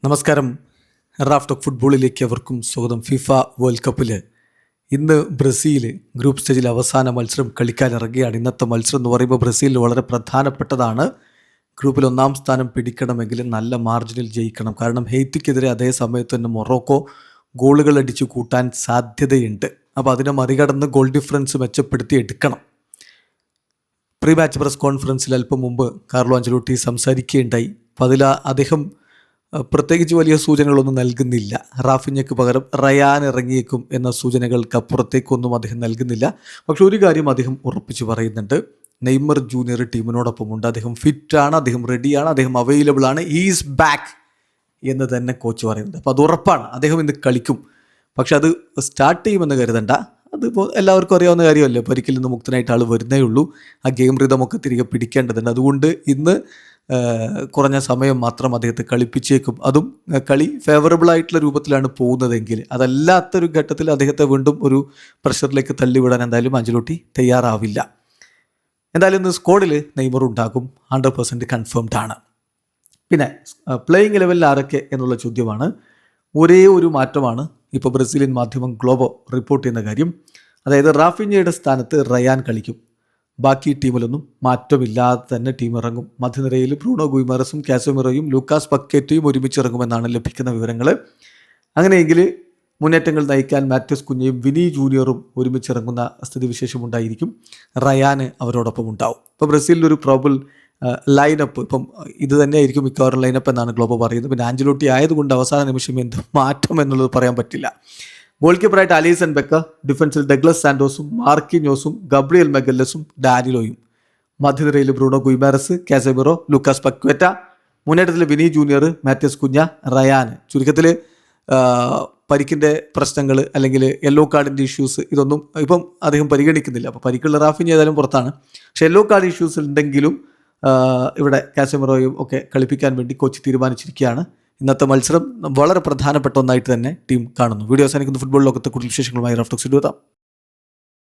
നമസ്കാരം. Raf talk ഫുട്ബോളിലേക്ക് അവർക്കും സ്വാഗതം. ഫിഫ വേൾഡ് കപ്പിൽ ഇന്ന് ബ്രസീൽ ഗ്രൂപ്പ് സ്റ്റേജിൽ അവസാന മത്സരം കളിക്കാനിറങ്ങുകയാണ്. ഇന്നത്തെ മത്സരം എന്ന് പറയുമ്പോൾ ബ്രസീലിന് വളരെ പ്രധാനപ്പെട്ടതാണ്. ഗ്രൂപ്പിൽ 1-ാം സ്ഥാനം പിടിക്കണമെങ്കിൽ നല്ല മാർജിനിൽ ജയിക്കണം. കാരണം ഹെയ്ത്തിക്കെതിരെ അതേ സമയത്ത് തന്നെ മൊറോക്കോ ഗോളുകൾ അടിച്ചു കൂട്ടാൻ സാധ്യതയുണ്ട്. അപ്പോൾ അതിനെ മറികടന്ന് ഗോൾ ഡിഫറൻസ് മെച്ചപ്പെടുത്തി എടുക്കണം. പ്രീ മാച്ച് പ്രസ് കോൺഫറൻസിൽ അല്പം മുമ്പ് കാർലോ അഞ്ചലോട്ടി സംസാരിക്കുകയുണ്ടായി. അപ്പോൾ അതിൽ അദ്ദേഹം പ്രത്യേകിച്ച് വലിയ സൂചനകളൊന്നും നൽകുന്നില്ല. റാഫിഞ്ഞയ്ക്ക് പകരം റയാൻ ഇറങ്ങിയേക്കും എന്ന സൂചനകൾക്കപ്പുറത്തേക്കൊന്നും അദ്ദേഹം നൽകുന്നില്ല. പക്ഷെ ഒരു കാര്യം അദ്ദേഹം ഉറപ്പിച്ച് പറയുന്നുണ്ട്: നെയ്മർ ജൂനിയർ ടീമിനോടൊപ്പമുണ്ട്. അദ്ദേഹം ഫിറ്റാണ്, അദ്ദേഹം റെഡിയാണ്, അദ്ദേഹം അവൈലബിൾ ആണ്, ഈസ് ബാക്ക് എന്ന് തന്നെ കോച്ച് പറയുന്നുണ്ട്. അപ്പോൾ അത് ഉറപ്പാണ്, അദ്ദേഹം ഇന്ന് കളിക്കും. പക്ഷെ അത് സ്റ്റാർട്ട് ചെയ്യുമെന്ന് കരുതണ്ട. അതിപ്പോൾ എല്ലാവർക്കും അറിയാവുന്ന കാര്യമല്ലേ, പരിക്കിൽ നിന്ന് മുക്തനായിട്ട് ആൾ വരുന്നേ ഉള്ളൂ. ആ ഗെയിം റിതമൊക്കെ തിരികെ പിടിക്കേണ്ടതുണ്ട്. അതുകൊണ്ട് ഇന്ന് കുറഞ്ഞ സമയം മാത്രം അദ്ദേഹത്തെ കളിപ്പിച്ചേക്കും. അതും കളി ഫേവറബിൾ ആയിട്ടുള്ള രൂപത്തിലാണ് പോകുന്നതെങ്കിൽ. അതല്ലാത്തൊരു ഘട്ടത്തിൽ അദ്ദേഹത്തെ വീണ്ടും ഒരു പ്രഷറിലേക്ക് തള്ളിവിടാൻ എന്തായാലും അഞ്ചലോട്ടി തയ്യാറാവില്ല. എന്തായാലും ഇന്ന് സ്ക്വാഡിൽ നെയ്മർ ഉണ്ടാകും, 100% കൺഫേംഡ് ആണ്. പിന്നെ പ്ലേയിങ് ലെവലിൽ ആരൊക്കെ എന്നുള്ള ചോദ്യമാണ്. ഒരേ ഒരു മാറ്റമാണ് ഇപ്പോൾ ബ്രസീലിയൻ മാധ്യമം ഗ്ലോബോ റിപ്പോർട്ട് ചെയ്യുന്ന കാര്യം. അതായത് റാഫിഞ്ഞയുടെ സ്ഥാനത്ത് റയാൻ കളിക്കും. ബാക്കി ടീമിലൊന്നും മാറ്റമില്ലാതെ തന്നെ ടീം ഇറങ്ങും. മധ്യനിരയിൽ ബ്രൂണോ ഗുയിമറസും കാസമിറോയും ലൂക്കാസ് പക്കേറ്റയും ഒരുമിച്ചിറങ്ങുമെന്നാണ് ലഭിക്കുന്ന വിവരങ്ങൾ. അങ്ങനെയെങ്കിൽ മുന്നേറ്റങ്ങൾ നയിക്കാൻ മാത്യൂസ് കുഞ്ഞയും വിനി ജൂനിയറും ഒരുമിച്ചിറങ്ങുന്ന സ്ഥിതിവിശേഷം ഉണ്ടായിരിക്കും. റയാന് അവരോടൊപ്പം ഉണ്ടാവും. ഇപ്പോൾ ബ്രസീലിലൊരു പ്രോബിൾ ലൈനപ്പ് ഇപ്പം ഇത് തന്നെയായിരിക്കും മിക്കവാറും ലൈനപ്പ് എന്നാണ് ഗ്ലോബോ പറയുന്നത്. പിന്നെ ആഞ്ചലോട്ടി ആയതുകൊണ്ട് അവസാന നിമിഷം എന്ത് മാറ്റം എന്നുള്ളത് പറയാൻ പറ്റില്ല. ഗോൾ കീപ്പറായിട്ട് അലീസൺ ബെക്കർ, ഡിഫൻസിൽ ഡഗ്ലസ് സാന്റോസും മാർക്കിഞ്ഞോസും ഗബ്രിയൽ മെഗല്ലസും ഡാനിലോയും, മധ്യനിരയിൽ Bruno Guimaraes, Casemiro, Lucas Paqueta, മുന്നേറ്റത്തിൽ വിനി ജൂനിയർ, മാത്യൂസ് കുഞ്ഞ, റയാൻ. ചുരുക്കത്തിൽ പരിക്കിൻ്റെ പ്രശ്നങ്ങൾ അല്ലെങ്കിൽ യെല്ലോ കാർഡിൻ്റെ ഇഷ്യൂസ് ഇതൊന്നും ഇപ്പം അദ്ദേഹം പരിഗണിക്കുന്നില്ല. അപ്പോൾ പരിക്കുള്ള റാഫിഞ്ഞ ഏതായാലും പുറത്താണ്. പക്ഷേ യെല്ലോ കാർഡ് ഇഷ്യൂസ് ഉണ്ടെങ്കിലും ഇവിടെ കാസമിറോയും ഒക്കെ കളിപ്പിക്കാൻ വേണ്ടി കോച്ച് തീരുമാനിച്ചിരിക്കുകയാണ്. ഇന്നത്തെ മത്സരം വളരെ പ്രധാനപ്പെട്ട ഒന്നായിട്ട് തന്നെ ടീം കാണുന്നു. വീഡിയോ അവസാനിക്കുന്ന ഫുട്ബോൾ ലോകത്തെ കൂടുതൽ വിശേഷങ്ങളുമായി റാഫ് ടോക്സിൽ എത്താം.